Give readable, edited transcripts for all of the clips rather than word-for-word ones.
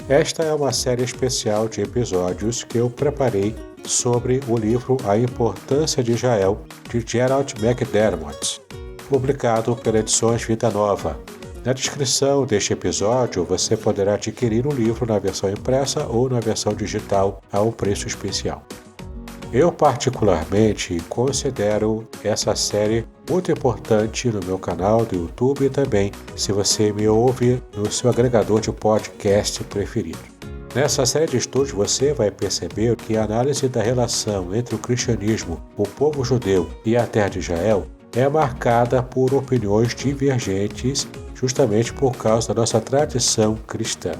Esta é uma série especial de episódios que eu preparei sobre o livro A Importância de Israel, de Gerald McDermott, publicado pela Edições Vida Nova. Na descrição deste episódio, você poderá adquirir o livro na versão impressa ou na versão digital a um preço especial. Eu particularmente considero essa série muito importante no meu canal do YouTube e também se você me ouve no seu agregador de podcast preferido. Nessa série de estudos você vai perceber que a análise da relação entre o cristianismo, o povo judeu e a terra de Israel é marcada por opiniões divergentes justamente por causa da nossa tradição cristã.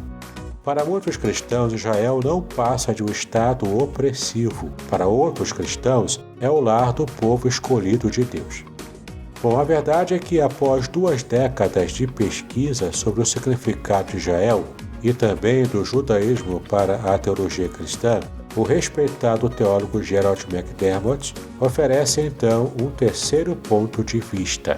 Para muitos cristãos, Israel não passa de um estado opressivo. Para outros cristãos, é o lar do povo escolhido de Deus. Bom, a verdade é que após 2 décadas de pesquisa sobre o significado de Israel e também do judaísmo para a teologia cristã, o respeitado teólogo Gerald McDermott oferece então um terceiro ponto de vista.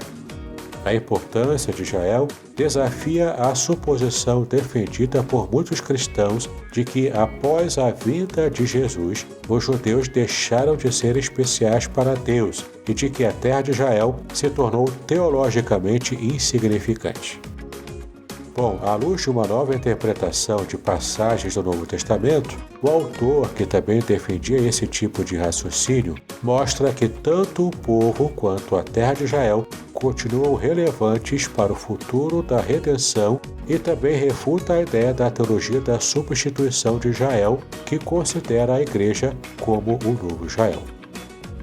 A importância de Israel desafia a suposição defendida por muitos cristãos de que, após a vinda de Jesus, os judeus deixaram de ser especiais para Deus e de que a terra de Israel se tornou teologicamente insignificante. Bom, à luz de uma nova interpretação de passagens do Novo Testamento, o autor, que também defendia esse tipo de raciocínio, mostra que tanto o povo quanto a terra de Israel continuam relevantes para o futuro da redenção e também refuta a ideia da teologia da substituição de Israel, que considera a igreja como o novo Israel.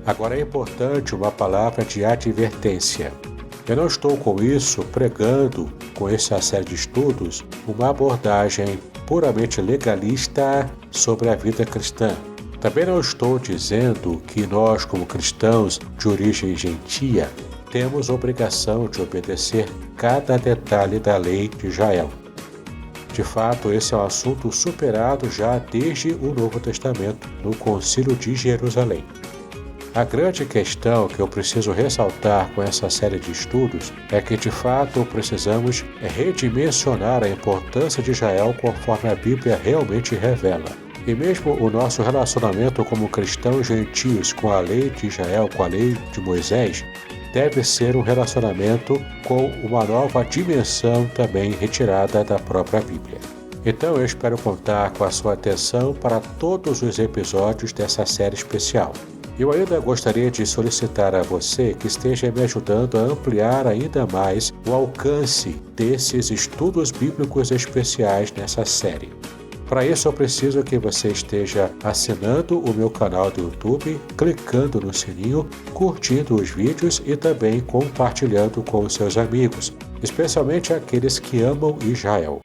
Agora é importante uma palavra de advertência. Eu não estou com isso pregando, com essa série de estudos, uma abordagem puramente legalista sobre a vida cristã. Também não estou dizendo que nós, como cristãos de origem gentia, temos obrigação de obedecer cada detalhe da lei de Israel. De fato, esse é um assunto superado já desde o Novo Testamento, no Concílio de Jerusalém. A grande questão que eu preciso ressaltar com essa série de estudos é que, de fato, precisamos redimensionar a importância de Israel conforme a Bíblia realmente revela. E mesmo o nosso relacionamento como cristãos gentios com a lei de Israel, com a lei de Moisés, deve ser um relacionamento com uma nova dimensão também retirada da própria Bíblia. Então eu espero contar com a sua atenção para todos os episódios dessa série especial. Eu ainda gostaria de solicitar a você que esteja me ajudando a ampliar ainda mais o alcance desses estudos bíblicos especiais nessa série. Para isso eu preciso que você esteja assinando o meu canal do YouTube, clicando no sininho, curtindo os vídeos e também compartilhando com os seus amigos, especialmente aqueles que amam Israel.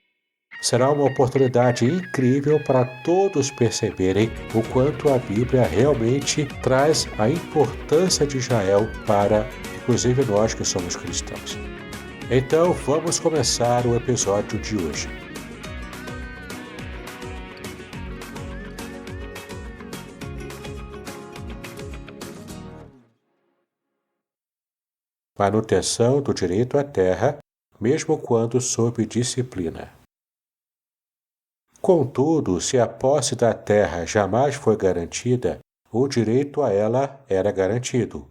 Será uma oportunidade incrível para todos perceberem o quanto a Bíblia realmente traz a importância de Israel para, inclusive, nós que somos cristãos. Então, vamos começar o episódio de hoje. Manutenção do direito à terra, mesmo quando sob disciplina. Contudo, se a posse da terra jamais foi garantida, o direito a ela era garantido.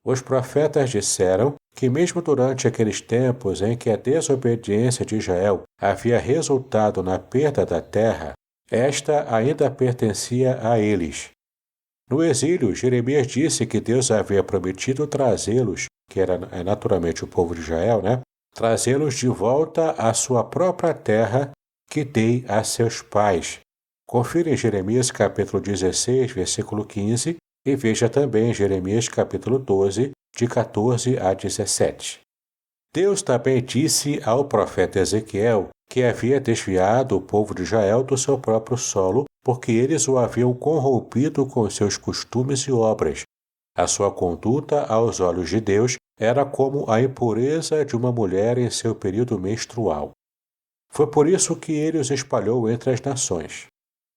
Os profetas disseram que mesmo durante aqueles tempos em que a desobediência de Israel havia resultado na perda da terra, esta ainda pertencia a eles. No exílio, Jeremias disse que Deus havia prometido trazê-los, que era naturalmente o povo de Israel, trazê-los de volta à sua própria terra que dei a seus pais. Confira em Jeremias capítulo 16, versículo 15 e veja também Jeremias capítulo 12, de 14 a 17. Deus também disse ao profeta Ezequiel que havia desviado o povo de Israel do seu próprio solo porque eles o haviam corrompido com seus costumes e obras. A sua conduta aos olhos de Deus era como a impureza de uma mulher em seu período menstrual. Foi por isso que ele os espalhou entre as nações.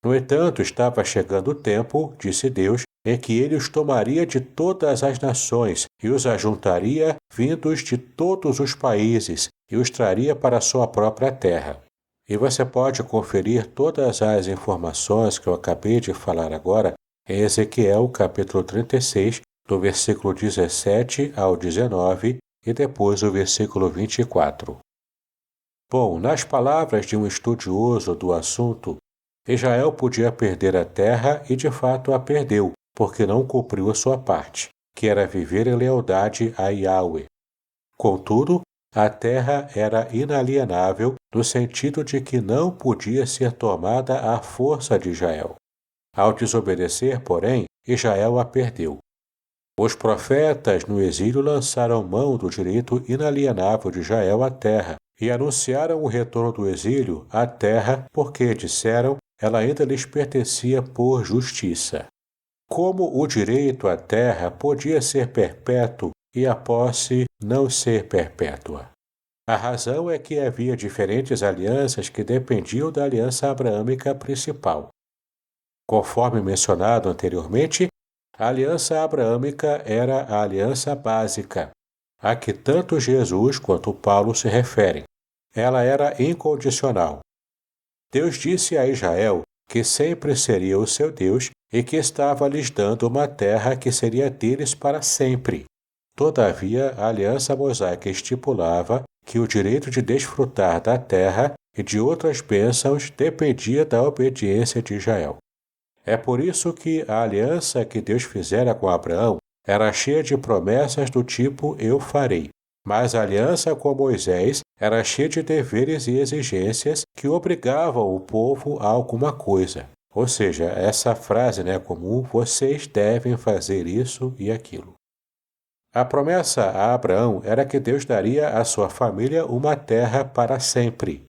No entanto, estava chegando o tempo, disse Deus, em que ele os tomaria de todas as nações e os ajuntaria vindos de todos os países e os traria para a sua própria terra. E você pode conferir todas as informações que eu acabei de falar agora em Ezequiel capítulo 36, do versículo 17 ao 19 e depois o versículo 24. Bom, nas palavras de um estudioso do assunto, Israel podia perder a terra e de fato a perdeu, porque não cumpriu a sua parte, que era viver em lealdade a Yahweh. Contudo, a terra era inalienável no sentido de que não podia ser tomada à força de Israel. Ao desobedecer, porém, Israel a perdeu. Os profetas no exílio lançaram mão do direito inalienável de Israel à terra e anunciaram o retorno do exílio à terra porque, disseram, ela ainda lhes pertencia por justiça. Como o direito à terra podia ser perpétuo e a posse não ser perpétua? A razão é que havia diferentes alianças que dependiam da aliança abraâmica principal. Conforme mencionado anteriormente, a aliança abraâmica era a aliança básica, a que tanto Jesus quanto Paulo se referem. Ela era incondicional. Deus disse a Israel que sempre seria o seu Deus e que estava lhes dando uma terra que seria deles para sempre. Todavia, a aliança mosaica estipulava que o direito de desfrutar da terra e de outras bênçãos dependia da obediência de Israel. É por isso que a aliança que Deus fizera com Abraão era cheia de promessas do tipo eu farei, mas a aliança com Moisés era cheia de deveres e exigências que obrigavam o povo a alguma coisa. Ou seja, essa frase comum, vocês devem fazer isso e aquilo. A promessa a Abraão era que Deus daria à sua família uma terra para sempre.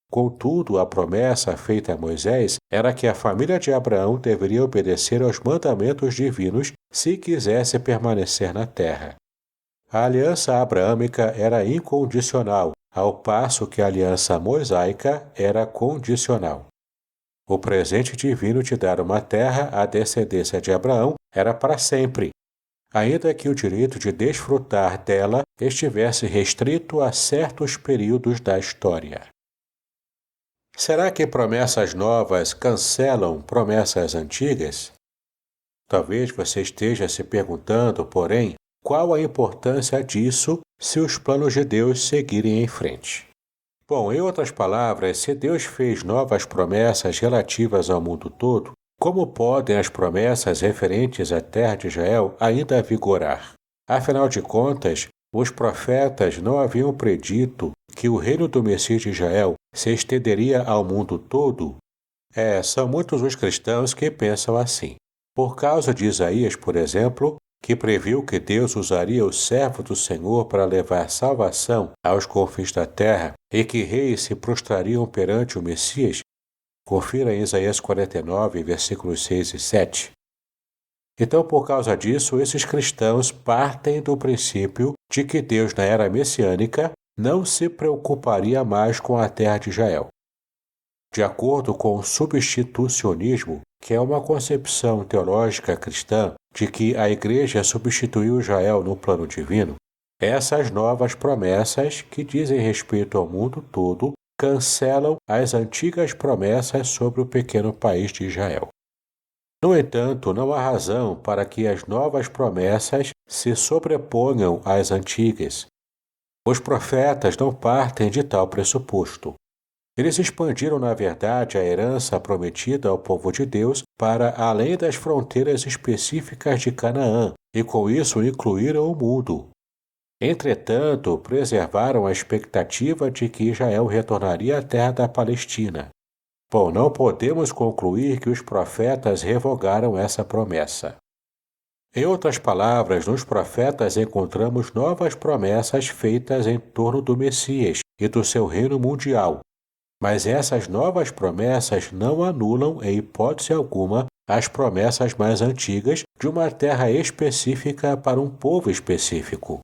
Contudo, a promessa feita a Moisés era que a família de Abraão deveria obedecer aos mandamentos divinos se quisesse permanecer na terra. A aliança abraâmica era incondicional, ao passo que a aliança mosaica era condicional. O presente divino de dar uma terra à descendência de Abraão era para sempre, ainda que o direito de desfrutar dela estivesse restrito a certos períodos da história. Será que promessas novas cancelam promessas antigas? Talvez você esteja se perguntando, porém, qual a importância disso se os planos de Deus seguirem em frente? Bom, em outras palavras, se Deus fez novas promessas relativas ao mundo todo, como podem as promessas referentes à terra de Israel ainda vigorar? Afinal de contas, os profetas não haviam predito que o reino do Messias de Israel se estenderia ao mundo todo? São muitos os cristãos que pensam assim. Por causa de Isaías, por exemplo, que previu que Deus usaria o servo do Senhor para levar salvação aos confins da terra e que reis se prostrariam perante o Messias, confira em Isaías 49, versículos 6 e 7. Então, por causa disso, esses cristãos partem do princípio de que Deus, na era messiânica, não se preocuparia mais com a terra de Israel. De acordo com o substitucionismo, que é uma concepção teológica cristã de que a Igreja substituiu Israel no plano divino, essas novas promessas, que dizem respeito ao mundo todo, cancelam as antigas promessas sobre o pequeno país de Israel. No entanto, não há razão para que as novas promessas se sobreponham às antigas. Os profetas não partem de tal pressuposto. Eles expandiram, na verdade, a herança prometida ao povo de Deus para além das fronteiras específicas de Canaã, e com isso incluíram o mundo. Entretanto, preservaram a expectativa de que Israel retornaria à terra da Palestina. Bom, não podemos concluir que os profetas revogaram essa promessa. Em outras palavras, nos profetas encontramos novas promessas feitas em torno do Messias e do seu reino mundial. Mas essas novas promessas não anulam, em hipótese alguma, as promessas mais antigas de uma terra específica para um povo específico.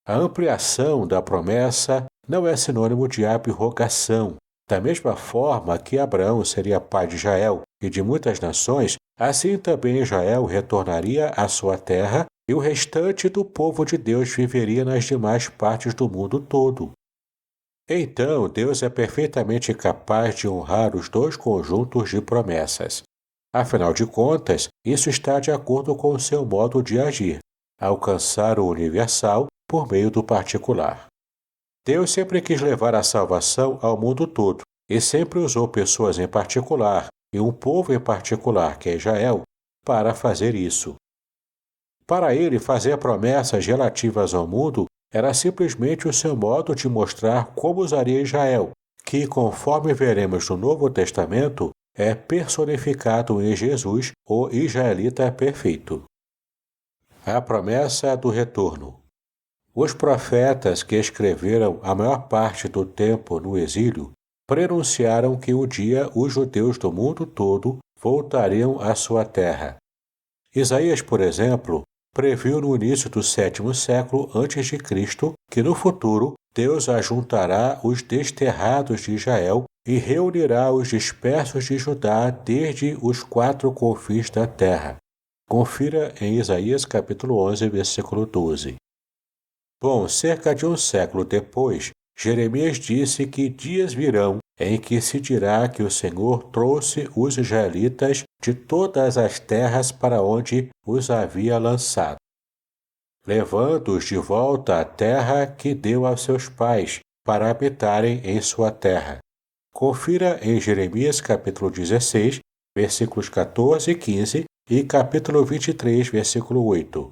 A ampliação da promessa não é sinônimo de abrogação. Da mesma forma que Abraão seria pai de Israel e de muitas nações, assim também Israel retornaria à sua terra e o restante do povo de Deus viveria nas demais partes do mundo todo. Então, Deus é perfeitamente capaz de honrar os dois conjuntos de promessas. Afinal de contas, isso está de acordo com o seu modo de agir, alcançar o universal por meio do particular. Deus sempre quis levar a salvação ao mundo todo e sempre usou pessoas em particular e um povo em particular, que é Israel, para fazer isso. Para ele, fazer promessas relativas ao mundo era simplesmente o seu modo de mostrar como usaria Israel, que, conforme veremos no Novo Testamento, é personificado em Jesus, o israelita perfeito. A promessa do retorno. Os profetas que escreveram a maior parte do tempo no exílio prenunciaram que um dia os judeus do mundo todo voltariam à sua terra. Isaías, por exemplo, previu no início do 7º século a.C. que no futuro Deus ajuntará os desterrados de Israel e reunirá os dispersos de Judá desde os 4 confins da terra. Confira em Isaías capítulo 11, versículo 12. Bom, cerca de um século depois, Jeremias disse que dias virão em que se dirá que o Senhor trouxe os israelitas de todas as terras para onde os havia lançado, levando-os de volta à terra que deu aos seus pais, para habitarem em sua terra. Confira em Jeremias capítulo 16, versículos 14 e 15 e capítulo 23, versículo 8.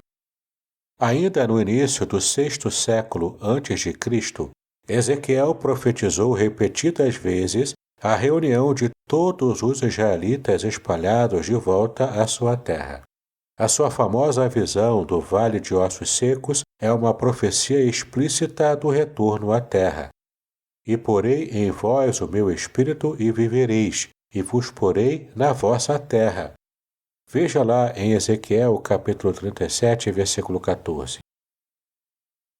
Ainda no início do 6º século a.C., Ezequiel profetizou repetidas vezes a reunião de todos os israelitas espalhados de volta à sua terra. A sua famosa visão do Vale de Ossos Secos é uma profecia explícita do retorno à terra. E porei em vós o meu espírito e vivereis, e vos porei na vossa terra. Veja lá em Ezequiel capítulo 37, versículo 14.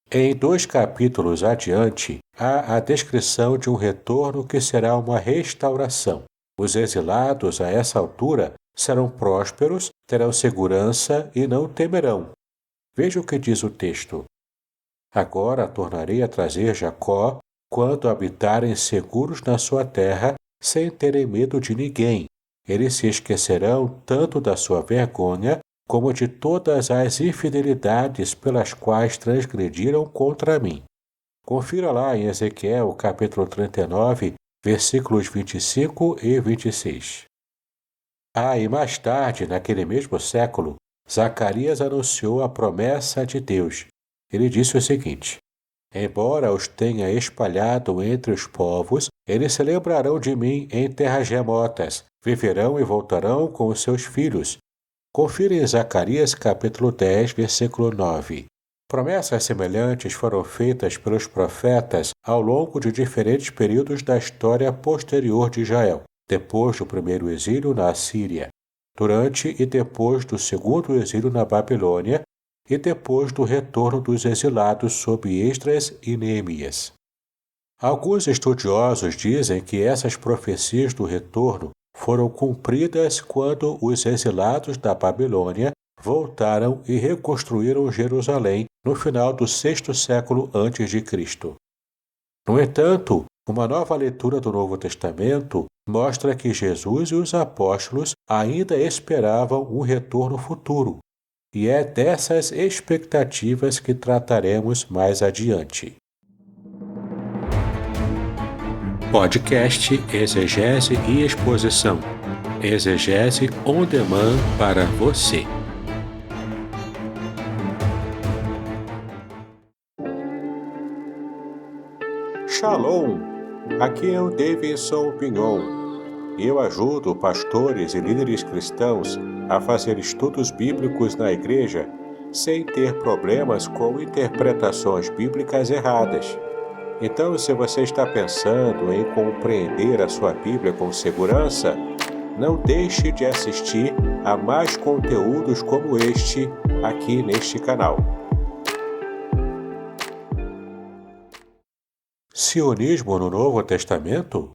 Em 2 capítulos adiante, há a descrição de um retorno que será uma restauração. Os exilados a essa altura serão prósperos, terão segurança e não temerão. Veja o que diz o texto. Agora tornarei a trazer Jacó quando habitarem seguros na sua terra, sem terem medo de ninguém. Eles se esquecerão tanto da sua vergonha como de todas as infidelidades pelas quais transgrediram contra mim. Confira lá em Ezequiel, capítulo 39, versículos 25 e 26. E mais tarde, naquele mesmo século, Zacarias anunciou a promessa de Deus. Ele disse o seguinte: Embora os tenha espalhado entre os povos, eles se lembrarão de mim em terras remotas, viverão e voltarão com os seus filhos. Confira em Zacarias capítulo 10, versículo 9. Promessas semelhantes foram feitas pelos profetas ao longo de diferentes períodos da história posterior de Israel, depois do primeiro exílio na Assíria, durante e depois do segundo exílio na Babilônia e depois do retorno dos exilados sob Esdras e Neemias. Alguns estudiosos dizem que essas profecias do retorno foram cumpridas quando os exilados da Babilônia voltaram e reconstruíram Jerusalém no final do 6º século a.C. No entanto, uma nova leitura do Novo Testamento mostra que Jesus e os apóstolos ainda esperavam um retorno futuro, e é dessas expectativas que trataremos mais adiante. Podcast Exegese e Exposição. Exegese on demand para você. Shalom! Aqui é o Davidson Pignon. Eu ajudo pastores e líderes cristãos a fazer estudos bíblicos na igreja sem ter problemas com interpretações bíblicas erradas. Então, se você está pensando em compreender a sua Bíblia com segurança, não deixe de assistir a mais conteúdos como este aqui neste canal. Sionismo no Novo Testamento?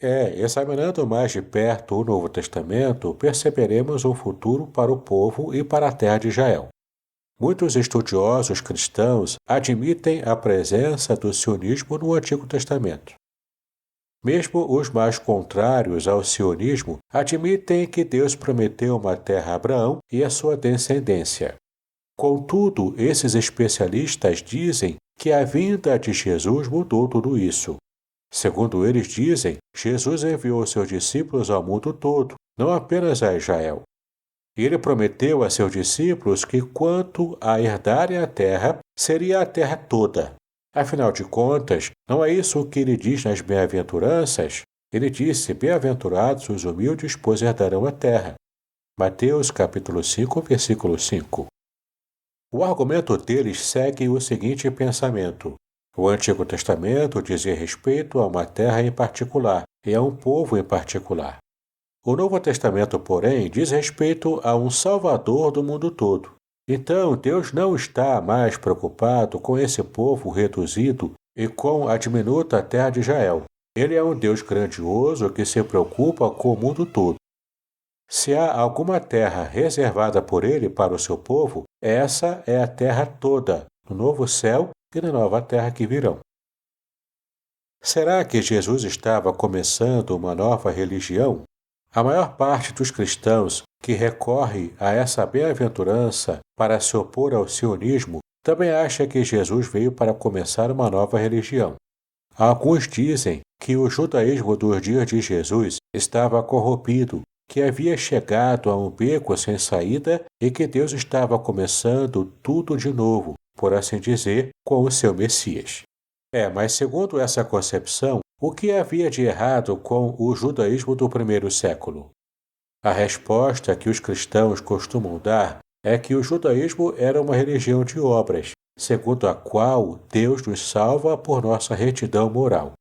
Examinando mais de perto o Novo Testamento, perceberemos um futuro para o povo e para a terra de Israel. Muitos estudiosos cristãos admitem a presença do sionismo no Antigo Testamento. Mesmo os mais contrários ao sionismo admitem que Deus prometeu uma terra a Abraão e a sua descendência. Contudo, esses especialistas dizem que a vinda de Jesus mudou tudo isso. Segundo eles dizem, Jesus enviou seus discípulos ao mundo todo, não apenas a Israel. Ele prometeu a seus discípulos que, quanto a herdarem a terra, seria a terra toda. Afinal de contas, não é isso que ele diz nas bem-aventuranças? Ele disse: bem-aventurados os humildes, pois herdarão a terra. Mateus capítulo 5, versículo 5. O argumento deles segue o seguinte pensamento: o Antigo Testamento dizia respeito a uma terra em particular e a um povo em particular. O Novo Testamento, porém, diz respeito a um Salvador do mundo todo. Então, Deus não está mais preocupado com esse povo reduzido e com a diminuta terra de Israel. Ele é um Deus grandioso que se preocupa com o mundo todo. Se há alguma terra reservada por ele para o seu povo, essa é a terra toda, no novo céu e na nova terra que virão. Será que Jesus estava começando uma nova religião? A maior parte dos cristãos que recorre a essa bem-aventurança para se opor ao sionismo também acha que Jesus veio para começar uma nova religião. Alguns dizem que o judaísmo dos dias de Jesus estava corrompido, que havia chegado a um beco sem saída e que Deus estava começando tudo de novo, por assim dizer, com o seu Messias. Mas segundo essa concepção, o que havia de errado com o judaísmo do primeiro século? A resposta que os cristãos costumam dar é que o judaísmo era uma religião de obras, segundo a qual Deus nos salva por nossa retidão moral.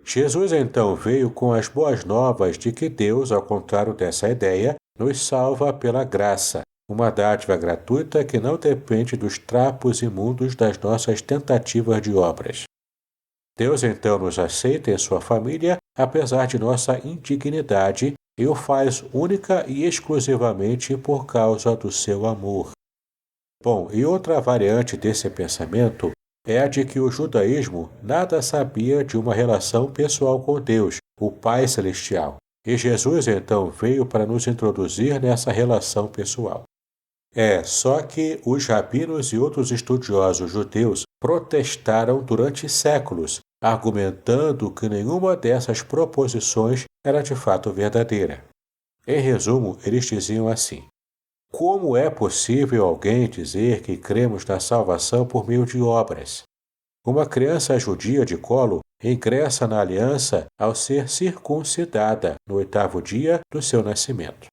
Jesus então veio com as boas novas de que Deus, ao contrário dessa ideia, nos salva pela graça, uma dádiva gratuita que não depende dos trapos imundos das nossas tentativas de obras. Deus então nos aceita em sua família, apesar de nossa indignidade, e o faz única e exclusivamente por causa do seu amor. Bom, e outra variante desse pensamento é a de que o judaísmo nada sabia de uma relação pessoal com Deus, o Pai Celestial, e Jesus então veio para nos introduzir nessa relação pessoal. Só que os rabinos e outros estudiosos judeus protestaram durante séculos, argumentando que nenhuma dessas proposições era de fato verdadeira. Em resumo, eles diziam assim: como é possível alguém dizer que cremos na salvação por meio de obras? Uma criança judia de colo ingressa na aliança ao ser circuncidada no 8º dia do seu nascimento.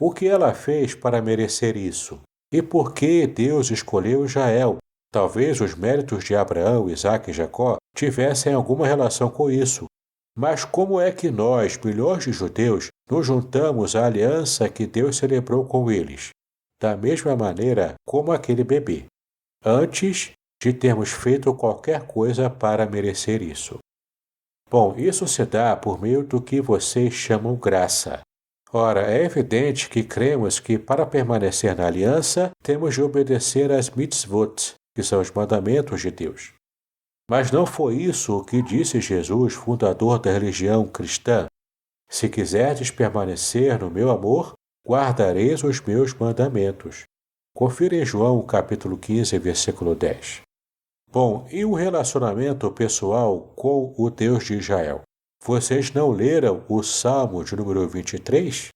O que ela fez para merecer isso? E por que Deus escolheu Israel? Talvez os méritos de Abraão, Isaque e Jacó tivessem alguma relação com isso. Mas como é que nós, milhões de judeus, nos juntamos à aliança que Deus celebrou com eles? Da mesma maneira como aquele bebê, antes de termos feito qualquer coisa para merecer isso. Bom, isso se dá por meio do que vocês chamam graça. Ora, é evidente que cremos que para permanecer na aliança, temos de obedecer às mitzvot, que são os mandamentos de Deus. Mas não foi isso o que disse Jesus, fundador da religião cristã. Se quiserdes permanecer no meu amor, guardareis os meus mandamentos. Confira em João capítulo 15, versículo 10. Bom, e o relacionamento pessoal com o Deus de Israel? Vocês não leram o Salmo de número 23?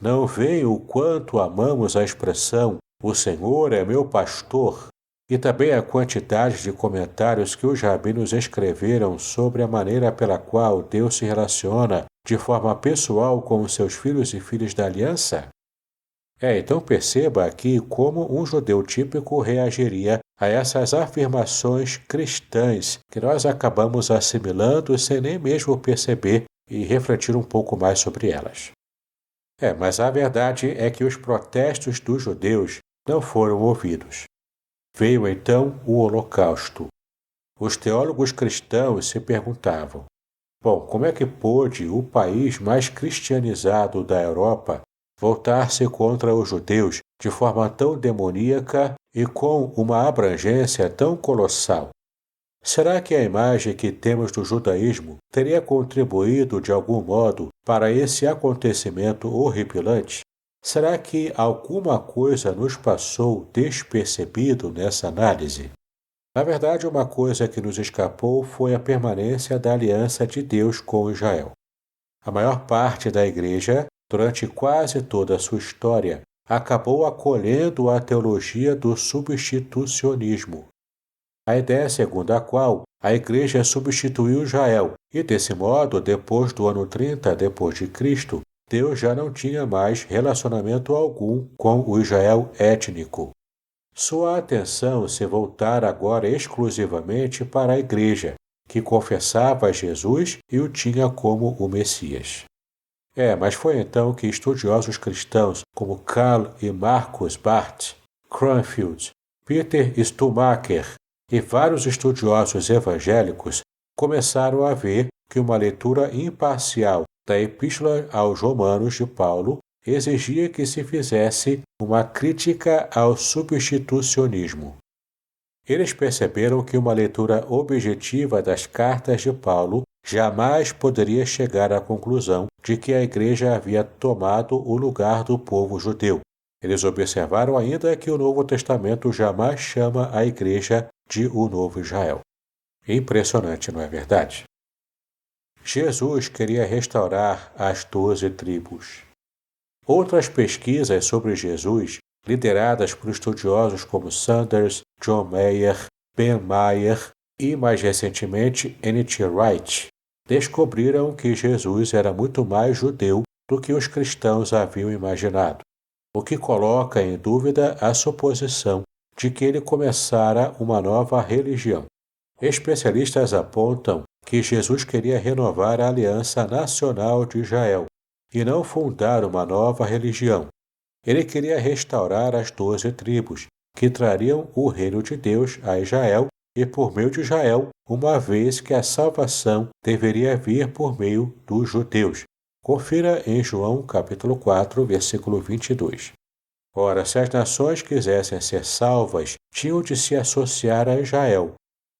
Não veem o quanto amamos a expressão "O Senhor é meu pastor"? E também a quantidade de comentários que os rabinos escreveram sobre a maneira pela qual Deus se relaciona de forma pessoal com os seus filhos e filhas da aliança? Então perceba aqui como um judeu típico reagiria a essas afirmações cristãs que nós acabamos assimilando sem nem mesmo perceber e refletir um pouco mais sobre elas. Mas a verdade é que os protestos dos judeus não foram ouvidos. Veio então o Holocausto. Os teólogos cristãos se perguntavam: bom, como é que pôde o país mais cristianizado da Europa voltar-se contra os judeus de forma tão demoníaca e com uma abrangência tão colossal? Será que a imagem que temos do judaísmo teria contribuído de algum modo para esse acontecimento horripilante? Será que alguma coisa nos passou despercebido nessa análise? Na verdade, uma coisa que nos escapou foi a permanência da aliança de Deus com Israel. A maior parte da Igreja, durante quase toda a sua história, acabou acolhendo a teologia do substitucionismo. A ideia segundo a qual a Igreja substituiu Israel e, desse modo, depois do ano 30 d.C., Deus já não tinha mais relacionamento algum com o Israel étnico. Sua atenção se voltara agora exclusivamente para a Igreja, que confessava Jesus e o tinha como o Messias. Mas foi então que estudiosos cristãos como Karl e Markus Barth, Cranfield, Peter Stumacher e vários estudiosos evangélicos começaram a ver que uma leitura imparcial da Epístola aos Romanos de Paulo exigia que se fizesse uma crítica ao substitucionismo. Eles perceberam que uma leitura objetiva das cartas de Paulo jamais poderia chegar à conclusão de que a Igreja havia tomado o lugar do povo judeu. Eles observaram ainda que o Novo Testamento jamais chama a Igreja de o Novo Israel. Impressionante, não é verdade? Jesus queria restaurar as 12 tribos. Outras pesquisas sobre Jesus, lideradas por estudiosos como Sanders, John Mayer, Ben Mayer e, mais recentemente, N.T. Wright, descobriram que Jesus era muito mais judeu do que os cristãos haviam imaginado, o que coloca em dúvida a suposição de que ele começara uma nova religião. Especialistas apontam que Jesus queria renovar a aliança nacional de Israel e não fundar uma nova religião. Ele queria restaurar as 12 tribos, que trariam o reino de Deus a Israel e por meio de Israel, uma vez que a salvação deveria vir por meio dos judeus. Confira em João capítulo 4, versículo 22. Ora, se as nações quisessem ser salvas, tinham de se associar a Israel.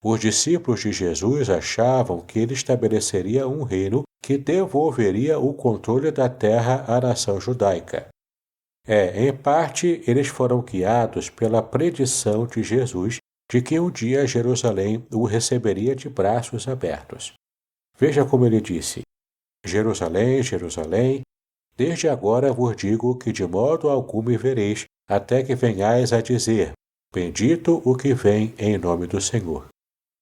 Os discípulos de Jesus achavam que ele estabeleceria um reino que devolveria o controle da terra à nação judaica. Em parte, eles foram guiados pela predição de Jesus de que um dia Jerusalém o receberia de braços abertos. Veja como ele disse: Jerusalém, Jerusalém, desde agora vos digo que de modo algum me vereis, até que venhais a dizer: bendito o que vem em nome do Senhor.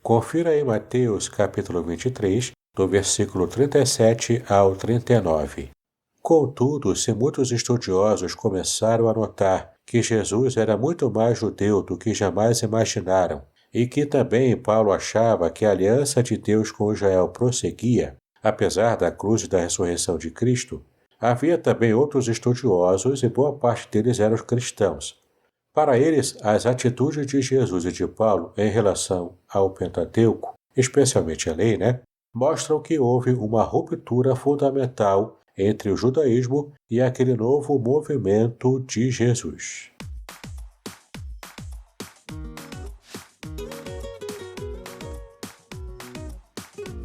Confira em Mateus capítulo 23, do versículo 37 ao 39. Contudo, se muitos estudiosos começaram a notar que Jesus era muito mais judeu do que jamais imaginaram, e que também Paulo achava que a aliança de Deus com Israel prosseguia, apesar da cruz e da ressurreição de Cristo, havia também outros estudiosos e boa parte deles eram cristãos. Para eles, as atitudes de Jesus e de Paulo em relação ao Pentateuco, especialmente a lei, mostram que houve uma ruptura fundamental entre o judaísmo e aquele novo movimento de Jesus.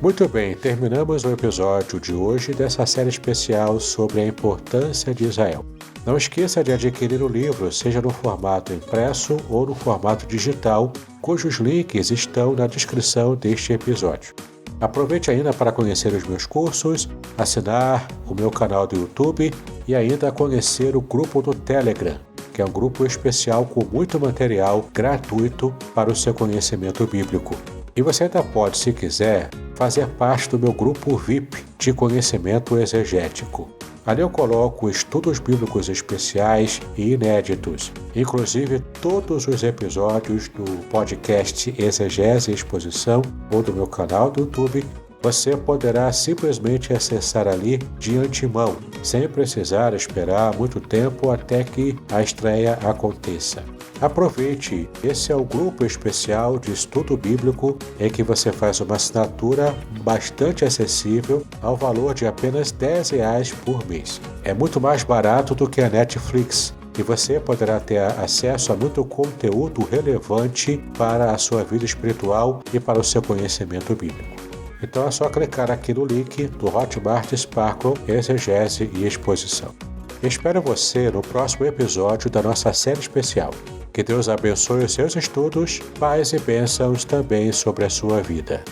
Muito bem, terminamos o episódio de hoje dessa série especial sobre a importância de Israel. Não esqueça de adquirir o livro, seja no formato impresso ou no formato digital, cujos links estão na descrição deste episódio. Aproveite ainda para conhecer os meus cursos, assinar o meu canal do YouTube e ainda conhecer o grupo do Telegram, que é um grupo especial com muito material gratuito para o seu conhecimento bíblico. E você ainda pode, se quiser, fazer parte do meu grupo VIP de conhecimento exegético. Ali eu coloco estudos bíblicos especiais e inéditos, inclusive todos os episódios do podcast Exegese e Exposição ou do meu canal do YouTube. Você poderá simplesmente acessar ali de antemão, sem precisar esperar muito tempo até que a estreia aconteça. Aproveite, esse é o grupo especial de estudo bíblico em que você faz uma assinatura bastante acessível ao valor de apenas R$10 por mês. É muito mais barato do que a Netflix e você poderá ter acesso a muito conteúdo relevante para a sua vida espiritual e para o seu conhecimento bíblico. Então é só clicar aqui no link do Hotmart Sparkle Exegese e Exposição. Espero você no próximo episódio da nossa série especial. Que Deus abençoe os seus estudos, paz e bênçãos também sobre a sua vida.